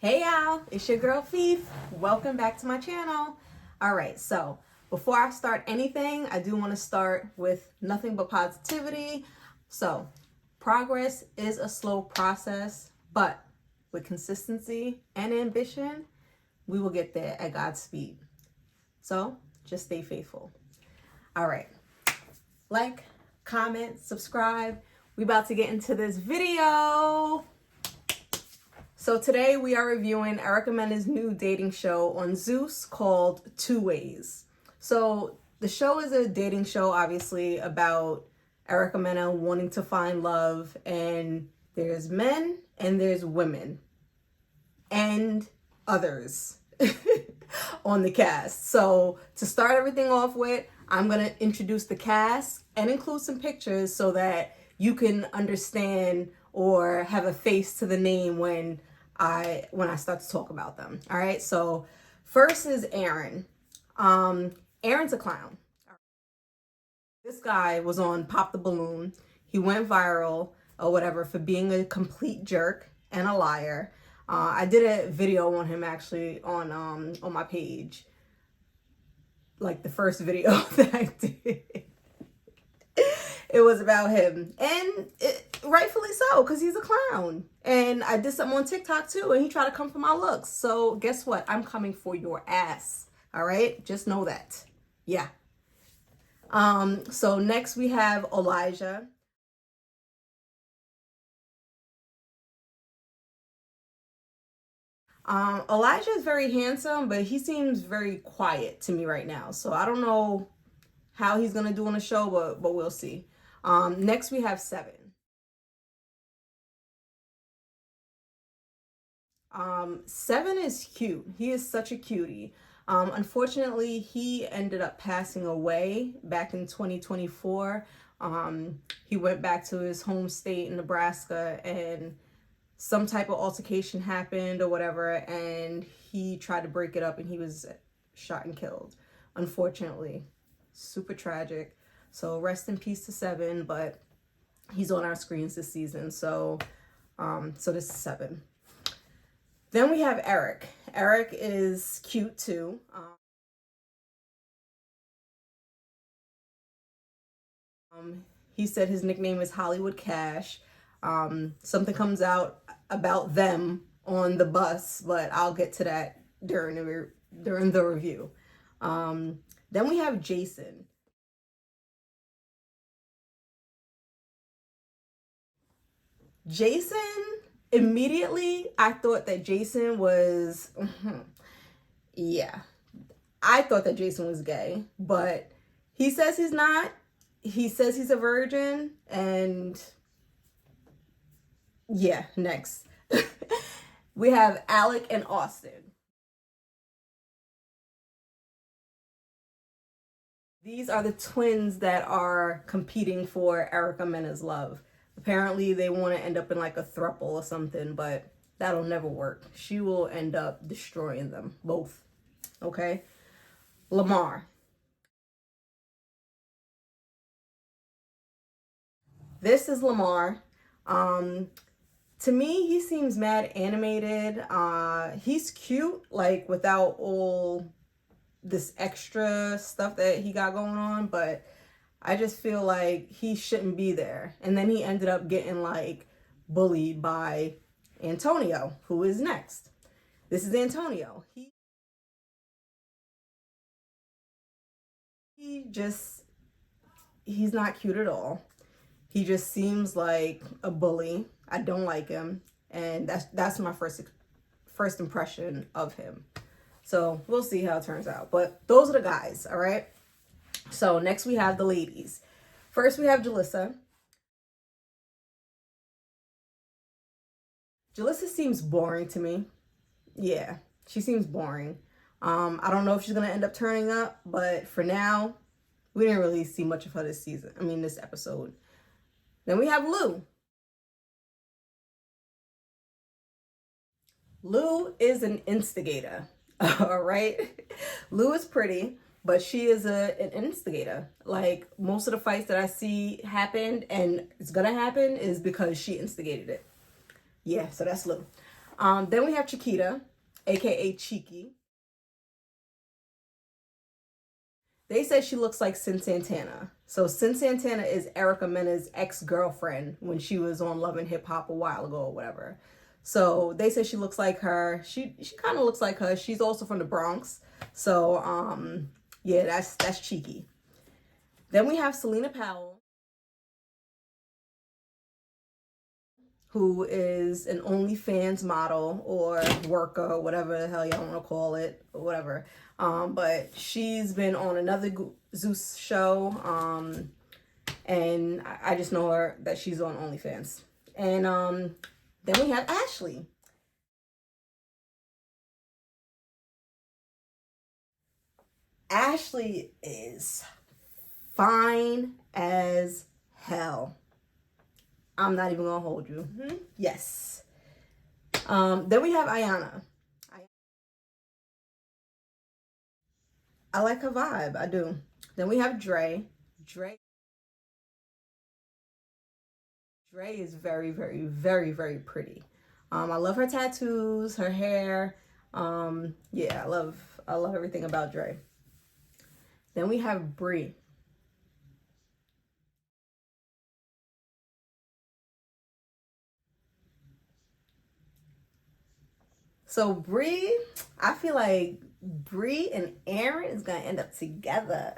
Hey y'all, it's your girl Fief. Welcome back to my channel. Alright, so before I start anything, I do want to start with nothing but positivity. So, progress is a slow process, but with consistency and ambition, we will get there at God's speed. So, just stay faithful. Alright, like, comment, subscribe. We about to get into this video. So today we are reviewing Erica Mena's new dating show on Zeus called Two Ways. So the show is a dating show, obviously, about Erica Mena wanting to find love, and there's men and there's women and others on the cast. So to start everything off with, I'm going to introduce the cast and include some pictures so that you can understand or have a face to the name when I start to talk about them. All right, so first is Aaron. Aaron's a clown. This guy was on Pop the Balloon. He went viral or whatever for being a complete jerk and a liar. I did a video on him actually on my page, like the first video that I did. It was about him, and rightfully so, because he's a clown. And I did something on TikTok too, and he tried to come for my looks. So guess what? I'm coming for your ass. All right, just know that. Yeah. So next we have Elijah. Elijah is very handsome, but he seems very quiet to me right now. So I don't know how he's gonna do on the show, but we'll see. Next we have Seven. Seven is cute. He is such a cutie. Unfortunately, he ended up passing away back in 2024. He went back to his home state in Nebraska, and some type of altercation happened or whatever, and he tried to break it up, and he was shot and killed. Unfortunately, super tragic. So rest in peace to Seven, but he's on our screens this season. So this is Seven. Then we have Eric. Eric is cute too. He said his nickname is Hollywood Cash. Something comes out about them on the bus, but I'll get to that during the review. Then we have Jason. Jason, immediately I thought that Jason was, yeah, I thought that Jason was gay, but he says he's not. He says he's a virgin, and yeah, next. We have Alec and Austin. These are the twins that are competing for Erica Mena's love. Apparently they want to end up in like a throuple or something, but that'll never work. She will end up destroying them both. Okay? Lamar. This is Lamar. To me, he seems mad animated. He's cute, like without all this extra stuff that he got going on, but I just feel like he shouldn't be there. And then he ended up getting like bullied by Antonio, who is next. This is Antonio. He's not cute at all. He just seems like a bully. I don't like him, and that's my first impression of him. So we'll see how it turns out. But those are the guys, all right? So next we have the ladies. First we have Jalissa. Jalissa seems boring to me. Yeah, she seems boring. I don't know if she's gonna end up turning up, but for now, we didn't really see much of her this season. I mean, this episode. Then we have Lou. Lou is an instigator. All right. Lou is pretty, but she is an instigator. Like most of the fights that I see happened and it's gonna happen is because she instigated it. Yeah, so that's Lou. Then we have Chiquita, aka Cheeky. They said she looks like Sin Santana. So Sin Santana is Erica Mena's ex-girlfriend when she was on Love and Hip Hop a while ago or whatever. So they said she looks like her. She kind of looks like her. She's also from the Bronx. So yeah, that's Cheeky. Then we have Selena Powell, who is an OnlyFans model or worker, whatever the hell y'all want to call it, or whatever. But she's been on another Zeus show, and I just know her that she's on OnlyFans. And then we have Ashley. Ashley is fine as hell. I'm not even gonna hold you. Yes. Then we have Ayana. I like her vibe. I do. Then we have Dre. Dre is very, very, very, very pretty. I love her tattoos, her hair. Yeah, I love everything about Dre. Then we have Bree. So Bree, I feel like Bree and Aaron is gonna end up together.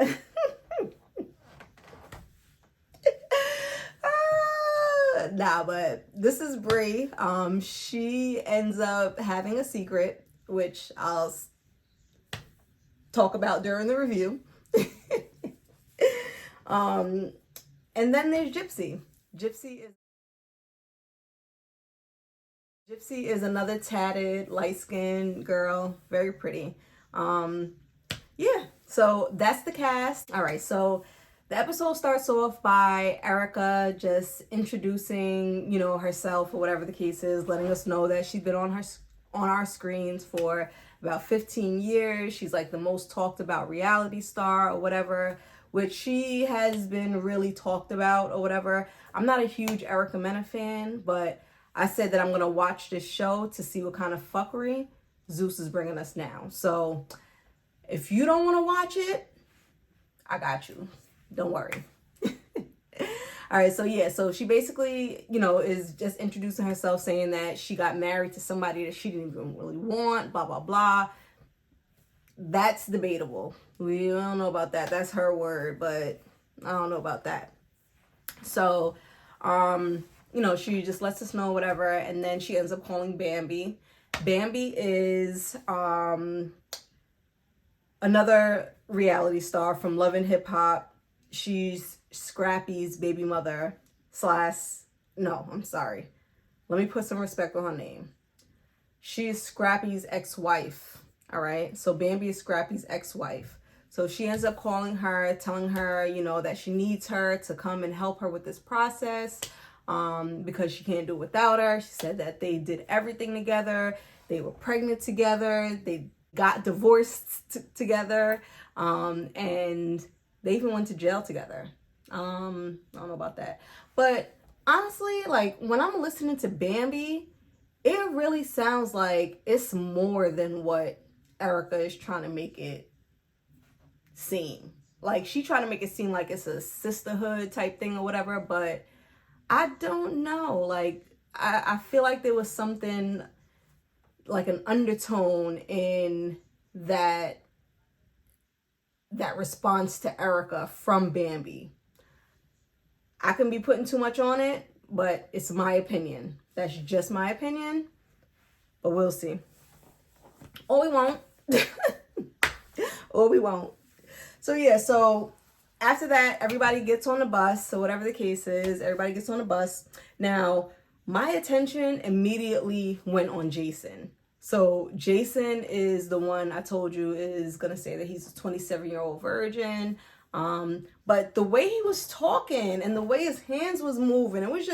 Nah, but this is Bree. She ends up having a secret, which I'll talk about during the review. And then there's Gypsy. Gypsy is another tatted, light-skinned girl, very pretty. Yeah, so that's the cast. All right, so the episode starts off by Erica just introducing, herself or whatever the case is, letting us know that she's been on our screens for about 15 years. She's like the most talked about reality star or whatever, which she has been really talked about or whatever. I'm not a huge Erica Mena fan, but I said that I'm going to watch this show to see what kind of fuckery Zeus is bringing us now. So if you don't want to watch it, I got you. Don't worry. All right, so yeah, so she basically, is just introducing herself, saying that she got married to somebody that she didn't even really want, blah, blah, blah. That's debatable. We don't know about that. That's her word, but I don't know about that. So, she just lets us know whatever, and then she ends up calling Bambi. Bambi is another reality star from Love and Hip Hop. She's Scrappy's baby mother no, I'm sorry. Let me put some respect on her name. She's Scrappy's ex-wife. All right. So Bambi is Scrappy's ex-wife. So she ends up calling her, telling her, that she needs her to come and help her with this process, because she can't do it without her. She said that they did everything together. They were pregnant together. They got divorced together. And they even went to jail together. I don't know about that. But honestly, like when I'm listening to Bambi, it really sounds like it's more than what Erica is trying to make it seem. Like she trying to make it seem like it's a sisterhood type thing or whatever, but I don't know. Like I feel like there was something like an undertone in that response to Erica from Bambi. I can be putting too much on it, but it's my opinion. That's just my opinion, but we'll see. Or we won't. Or we won't. So yeah, so after that, everybody gets on the bus. So whatever the case is, everybody gets on the bus. Now, my attention immediately went on Jason. So Jason is the one I told you is going to say that he's a 27-year-old virgin. But the way he was talking and the way his hands was moving, it was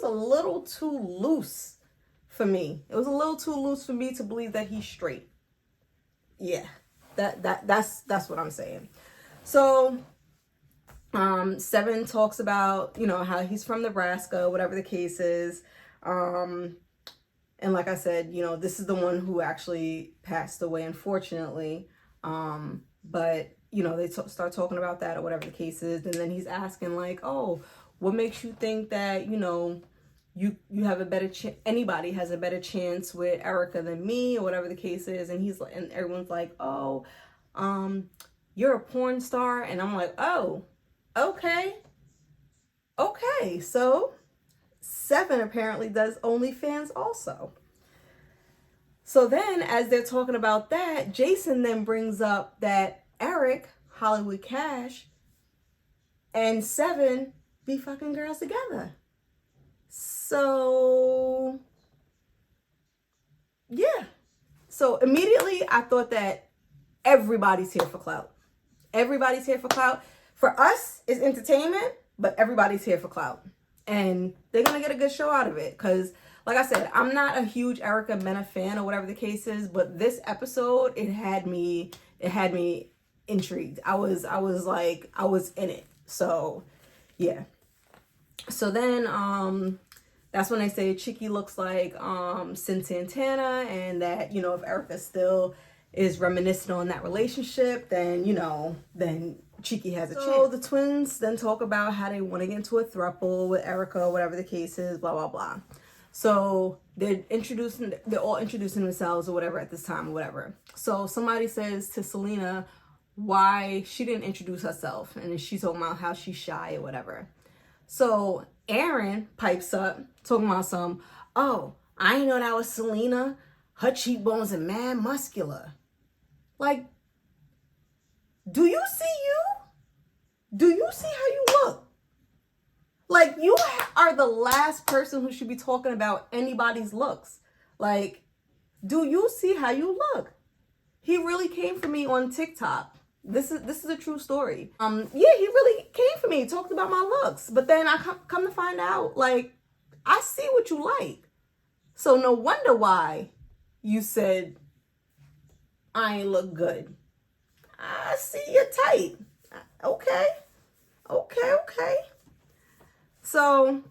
a little too loose for me. It was a little too loose for me to believe that he's straight. Yeah, that's what I'm saying. So, Seven talks about, how he's from Nebraska, whatever the case is. And like I said, you know, this is the one who actually passed away, unfortunately. But, you know, they start talking about that or whatever the case is. And then he's asking like, oh, what makes you think that, you know, you have a better anybody has a better chance with Erica than me or whatever the case is. And he's like, and everyone's like, oh, you're a porn star. And I'm like, oh, okay. Okay. So Seven apparently does OnlyFans also. So then as they're talking about that, Jason then brings up that Eric, Hollywood Cash, and Seven be fucking girls together. So yeah. So immediately I thought that everybody's here for clout. Everybody's here for clout. For us, it's entertainment, but everybody's here for clout. And they're going to get a good show out of it. Because, like I said, I'm not a huge Erica Mena fan or whatever the case is. But this episode, it had me intrigued. I was in it. So, yeah. So then, that's when they say Chicky looks like Sin Santana. And that, you know, if Erica still is reminiscent on that relationship, then, you know, then Cheeky has a chance. So the twins then talk about how they want to get into a throuple with Erica, whatever the case is, blah, blah, blah. So they're all introducing themselves or whatever at this time or whatever. So somebody says to Selena why she didn't introduce herself. And she's talking about how she's shy or whatever. So Aaron pipes up talking about oh, I didn't know that was Selena. Her cheekbones are mad muscular. Like, do you see you? Do you see how you look? Like, you are the last person who should be talking about anybody's looks. Like, do you see how you look? He really came for me on TikTok. This is a true story. Yeah, he really came for me, talked about my looks. But then I come to find out, like, I see what you like. So no wonder why you said I ain't look good. I see your type. Okay. So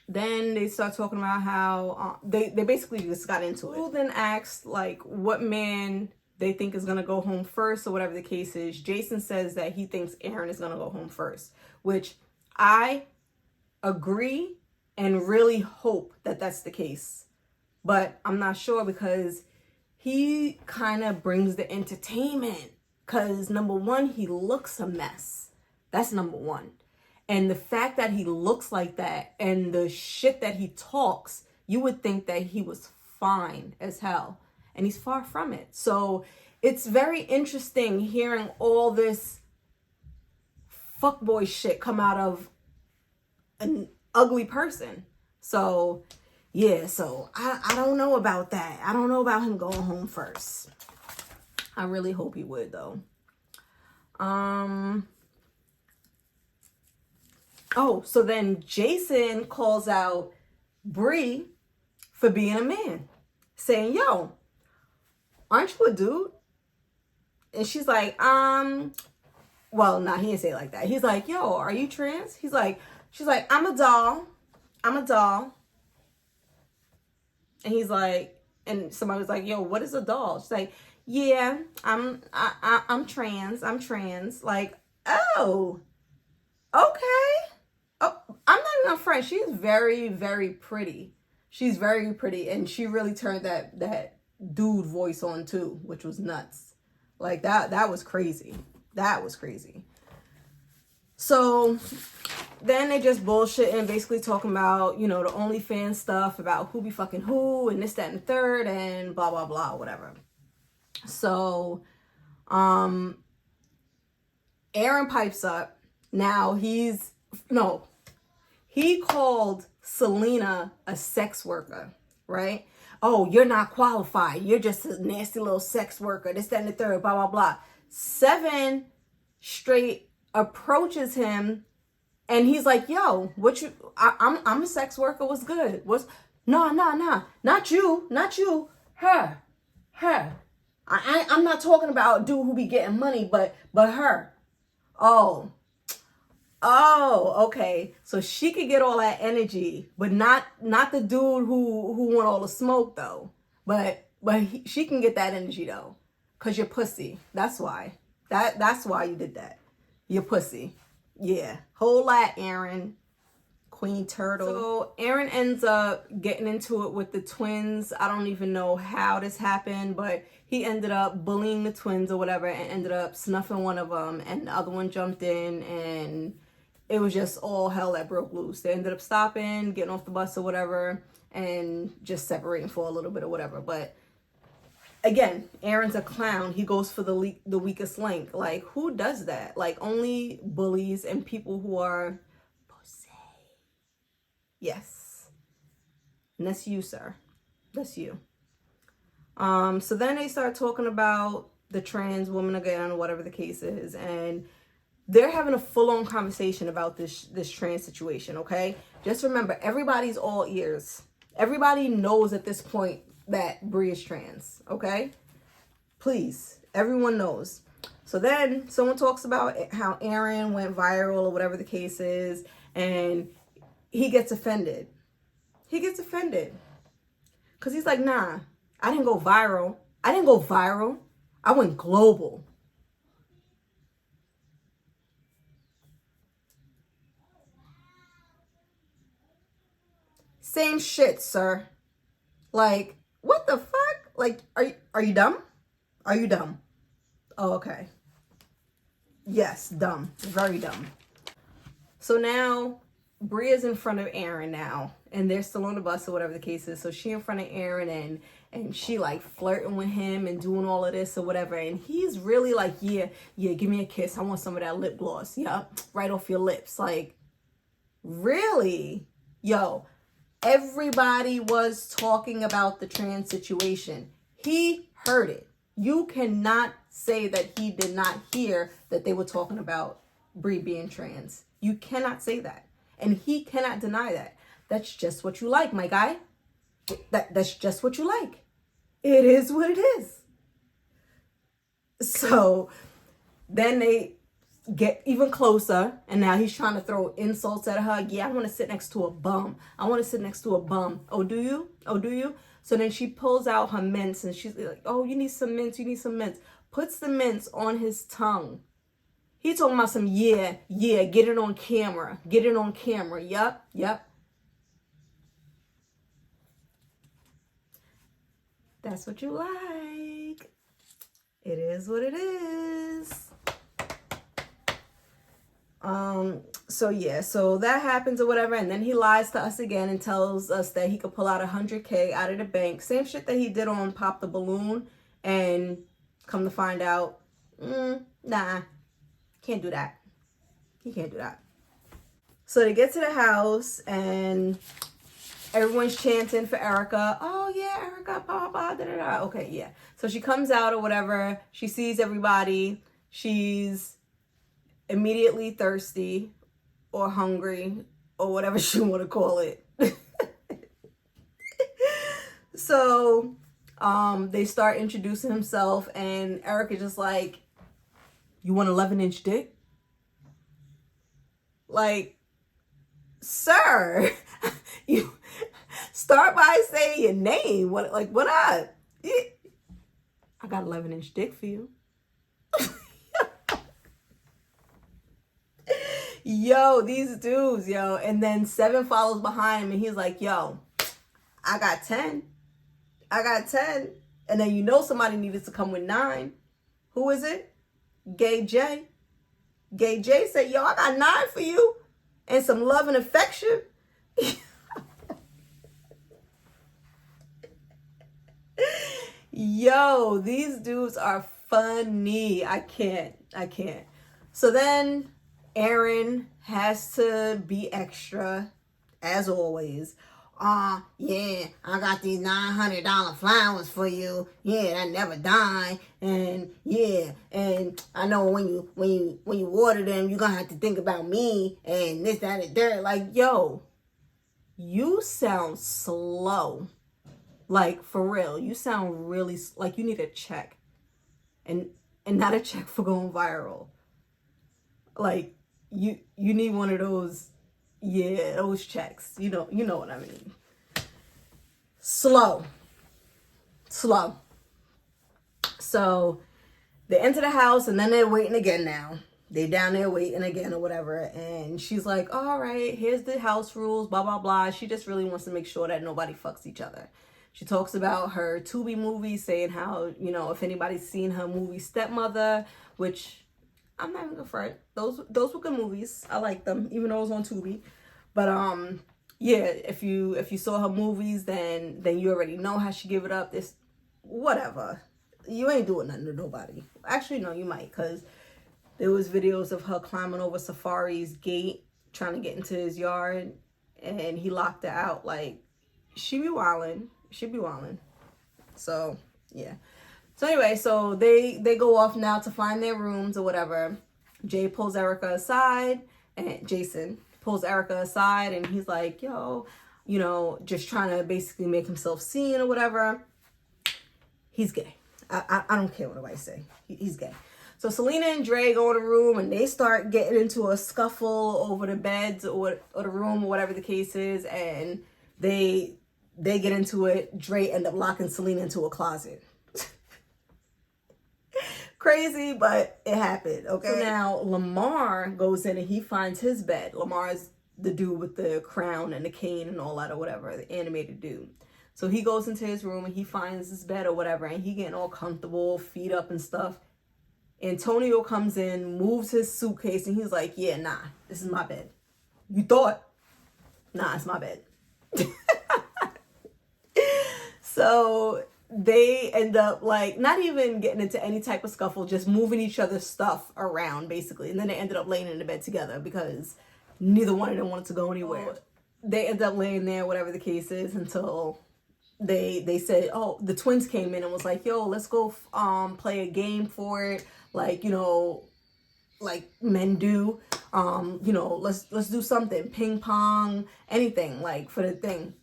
then they start talking about how they basically just got into it. Who then asked like what man they think is gonna go home first or whatever the case is. Jason says that he thinks Aaron is gonna go home first, which I agree and really hope that that's the case. But I'm not sure because he kind of brings the entertainment. Because number one, he looks a mess. That's number one. And the fact that he looks like that and the shit that he talks, you would think that he was fine as hell. And he's far from it. So it's very interesting hearing all this fuckboy shit come out of an ugly person. So yeah, so I don't know about that. I don't know about him going home first. I really hope he would though. Oh, so then Jason calls out Bree for being a man, saying, yo, aren't you a dude? And she's like, well, nah, he didn't say it like that. He's like, yo, are you trans? She's like, I'm a doll. And he's like, and somebody was like, yo, what is a doll? She's like, yeah, I'm trans. Like, oh, okay. Oh, I'm not even a friend. She's very, very pretty. She's very pretty. And she really turned that dude voice on too, which was nuts. Like that was crazy. That was crazy. So then they just bullshit and basically talking about, you know, the OnlyFans stuff about who be fucking who and this, that, and the third and blah, blah, blah, whatever. So, Aaron pipes up. Now he called Selena a sex worker, right? Oh, you're not qualified. You're just a nasty little sex worker. This, that, and the third, blah, blah, blah. Seven straight approaches him and he's like, yo, I'm a sex worker. What's good? No, not you, her. I'm not talking about a dude who be getting money, but her. Oh, Oh, okay. So she could get all that energy, but not the dude who want all the smoke though. But she can get that energy though, cause you're pussy. That's why. That's why you did that. You're pussy. Yeah. Whole lot, Aaron. Queen Turtle. So Aaron ends up getting into it with the twins. I don't even know how this happened, but he ended up bullying the twins or whatever and ended up snuffing one of them, and the other one jumped in, and it was just all hell that broke loose. They ended up stopping, getting off the bus or whatever, and just separating for a little bit or whatever. But again, Aaron's a clown. He goes for the weakest link. Like, who does that? Like, only bullies and people who are pussy. Yes. And that's you, sir. That's you. So then they start talking about the trans woman again, or whatever the case is, and they're having a full-on conversation about this trans situation, okay? Just remember, everybody's all ears. Everybody knows at this point that Bree is trans, okay? Please, everyone knows. So then someone talks about how Aaron went viral or whatever the case is, and he gets offended. He gets offended. Because he's like, nah, I didn't go viral. I didn't go viral. I went global. Same shit, sir. Like, what the fuck? Like, are you dumb? Are you dumb? Oh, okay. Yes, dumb. Very dumb. So now Bria's in front of Aaron now, and they're still on the bus or whatever the case is. So she in front of Aaron, and she like flirting with him and doing all of this or whatever. And he's really like, yeah, give me a kiss. I want some of that lip gloss. Yeah, right off your lips. Like, really? Yo, everybody was talking about the trans situation. He heard it. You cannot say that he did not hear that they were talking about Brie being trans. You cannot say that. And he cannot deny that. That's just what you like, my guy. That's just what you like. It is what it is. So then they get even closer, and now he's trying to throw insults at her. Yeah, I want to sit next to a bum. I want to sit next to a bum. Oh, do you? Oh, do you? So then she pulls out her mints, and she's like, oh, you need some mints. You need some mints. Puts the mints on his tongue. He talking about some, yeah, get it on camera. Get it on camera. Yep. That's what you like. It is what it is. So that happens or whatever, and then he lies to us again and tells us that he could pull out $100K out of the bank. Same shit that he did on Pop the Balloon, and come to find out, nah, can't do that. He can't do that. So they get to the house, and everyone's chanting for Erica. Oh yeah, Erica, blah, blah, da, da, da. Okay, yeah. So she comes out or whatever. She sees everybody. She's immediately thirsty or hungry or whatever she want to call it. So they start introducing himself, and Eric is just like, you want 11-inch dick? Like, sir, you start by saying your name. What up? I got 11-inch dick for you. Yo, these dudes, yo. And then 7 follows behind him, and he's like, yo, I got 10. And then you know somebody needed to come with 9. Who is it? Gay J. Gay J said, yo, I got 9 for you. And some love and affection. Yo, these dudes are funny. I can't. So then Aaron has to be extra, as always. Yeah, I got these $900 flowers for you. Yeah, that never die. And yeah, and I know when you water them, you're gonna have to think about me and this, that, and that. Like, yo, you sound slow. Like, for real, you sound really like you need a check, and not a check for going viral. Like, you need one of those, yeah, those checks. You know what I mean. Slow. So they enter the house and then they're waiting again now. They down there waiting again or whatever. And she's like, all right, here's the house rules, blah, blah, blah. She just really wants to make sure that nobody fucks each other. She talks about her Tubi movie, saying how, if anybody's seen her movie Stepmother, which I'm not even gonna front. Those were good movies. I like them, even though it was on Tubi. But yeah, if you saw her movies, then you already know how she give it up. This whatever. You ain't doing nothing to nobody. Actually, no, you might, because there was videos of her climbing over Safari's gate, trying to get into his yard, and he locked her out. Like, she be wildin'. So, yeah. So anyway, so they go off now to find their rooms or whatever. Jay pulls Erica aside, and Jason pulls Erica aside, and he's like, yo, just trying to basically make himself seen or whatever. He's gay. I don't care what nobody say. He's gay. So Selena and Dre go in a room and they start getting into a scuffle over the beds or the room or whatever the case is, and they get into it. Dre end up locking Selena into a closet. Crazy, but it happened. Okay. So now Lamar goes in and he finds his bed. Lamar's the dude with the crown and the cane and all that or whatever, the animated dude. So he goes into his room and he finds his bed or whatever, and he getting all comfortable, feet up and stuff. Antonio comes in, moves his suitcase, and he's like, yeah, nah, this is my bed. You thought? Nah, it's my bed. So they end up like not even getting into any type of scuffle, just moving each other's stuff around basically. And then they ended up laying in the bed together because neither one of them wanted to go anywhere. They end up laying there, whatever the case is, until they said, oh, the twins came in and was like, yo, let's go play a game for it. Like, like men do. Let's do something. Ping pong, anything, like, for the thing.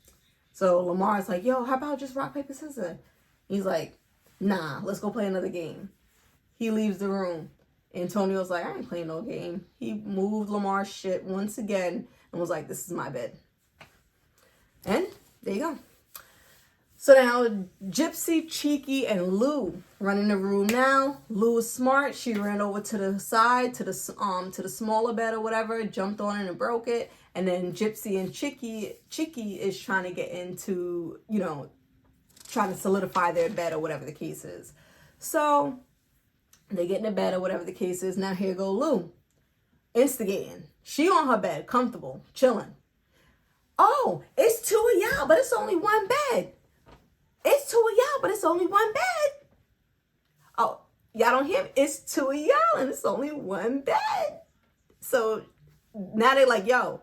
So Lamar's like, yo, how about just rock, paper, scissors? He's like, nah, let's go play another game. He leaves the room. Antonio's like, I ain't playing no game. He moved Lamar's shit once again and was like, this is my bed. And there you go. So now Gypsy, Cheeky, and Lou run in the room now. Lou is smart. She ran over to the side, to the smaller bed or whatever, jumped on it and broke it. And then Gypsy and Cheeky is trying to get into, trying to solidify their bed or whatever the case is. So they get in the bed or whatever the case is. Now here go Lou, instigating. She on her bed, comfortable, chilling. Oh, it's two of y'all, but it's only one bed. It's two of y'all, but it's only one bed. Oh, y'all don't hear me? It's two of y'all and it's only one bed. So now they're like, yo,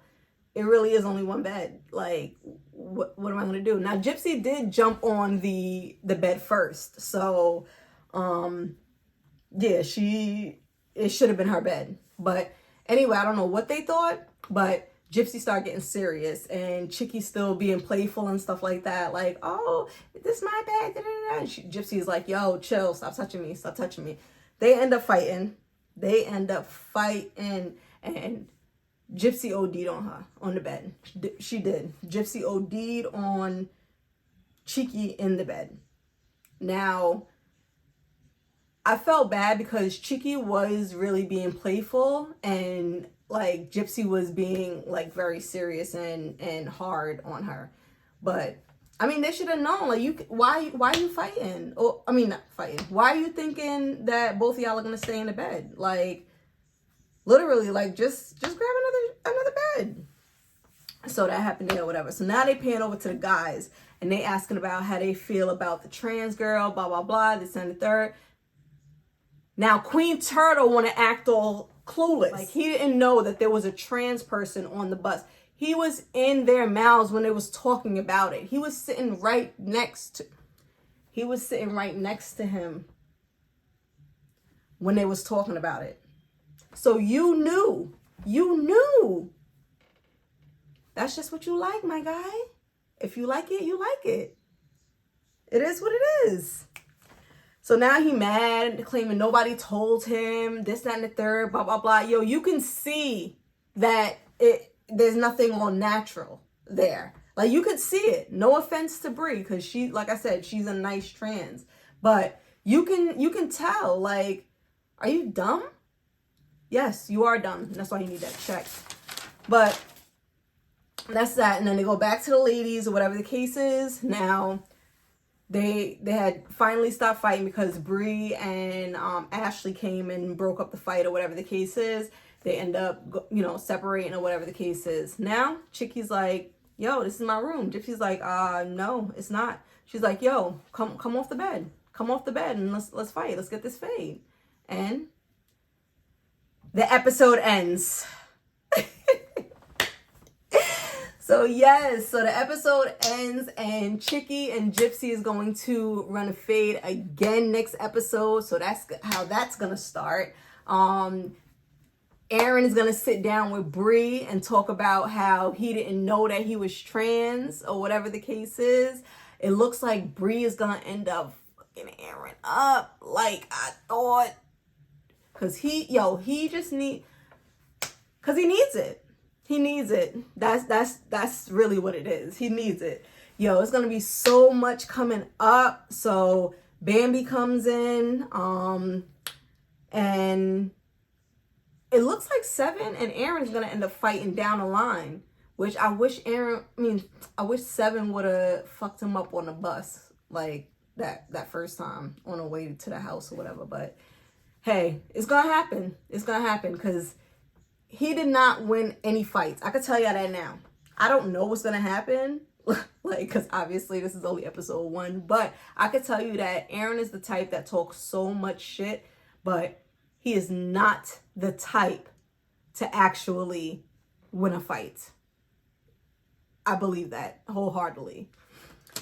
it really is only one bed. Like, what am I going to do? Now, Gypsy did jump on the bed first. So, yeah, it should have been her bed. But anyway, I don't know what they thought, but Gypsy started getting serious and Chicky still being playful and stuff like that. Like, oh, this is my bed. And Gypsy's like, yo, chill. Stop touching me. Stop touching me. They end up fighting. And Gypsy OD'd on her on the bed. She did. Gypsy OD'd on Cheeky in the bed. Now, I felt bad because Cheeky was really being playful and like Gypsy was being like very serious and hard on her. But I mean, they should have known. Like, why are you fighting? Or I mean, not fighting. Why are you thinking that both of y'all are gonna stay in the bed? Like, literally, like just grab another bed. So that happened there, or whatever. So now they pan over to the guys and they asking about how they feel about the trans girl, blah blah blah, this and the third. Now Queen Turtle want to act all clueless. Like, he didn't know that there was a trans person on the bus. He was in their mouths when they was talking about it. He was sitting right next to him when they was talking about it. So you knew. That's just what you like, my guy. If you like it, you like it. It is what it is. So now he mad, claiming nobody told him, this, that, and the third, blah, blah, blah. Yo, you can see that there's nothing all natural there. Like, you could see it. No offense to Brie, because she, like I said, she's a nice trans. But you can tell, like, are you dumb? Yes, you are dumb. That's why you need that check. But that's that. And then they go back to the ladies or whatever the case is. Now, they had finally stopped fighting because Brie and Ashley came and broke up the fight or whatever the case is. They end up, separating or whatever the case is. Now, Chicky's like, yo, this is my room. Gypsy's like, no, it's not. She's like, yo, come off the bed. Come off the bed and let's fight. Let's get this fade. And the episode ends. So yes, so the episode ends and Chicky and Gypsy is going to run a fade again next episode. So that's how that's going to start. Aaron is going to sit down with Brie and talk about how he didn't know that he was trans or whatever the case is. It looks like Brie is going to end up fucking Aaron up like I thought. Because he just needs it. He needs it. That's really what it is. He needs it. Yo, it's gonna be so much coming up. So Bambi comes in, and it looks like Seven and Aaron's gonna end up fighting down the line. Which I wish Seven would have fucked him up on the bus like that first time on the way to the house or whatever. But hey, it's gonna happen. It's gonna happen because he did not win any fights. I could tell you that now. I don't know what's going to happen. Because obviously this is only episode 1. But I could tell you that Aaron is the type that talks so much shit. But he is not the type to actually win a fight. I believe that wholeheartedly.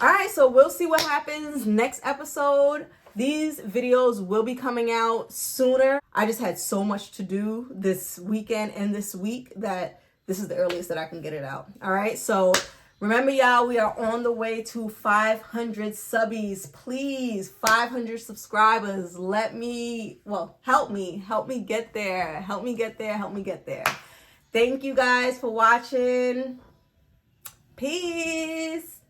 All right, so we'll see what happens next episode. These videos will be coming out sooner. I just had so much to do this weekend and this week that this is the earliest that I can get it out. All right, so remember, y'all, we are on the way to 500 subbies. Please, 500 subscribers. Help me get there. Help me get there. Thank you guys for watching. Peace.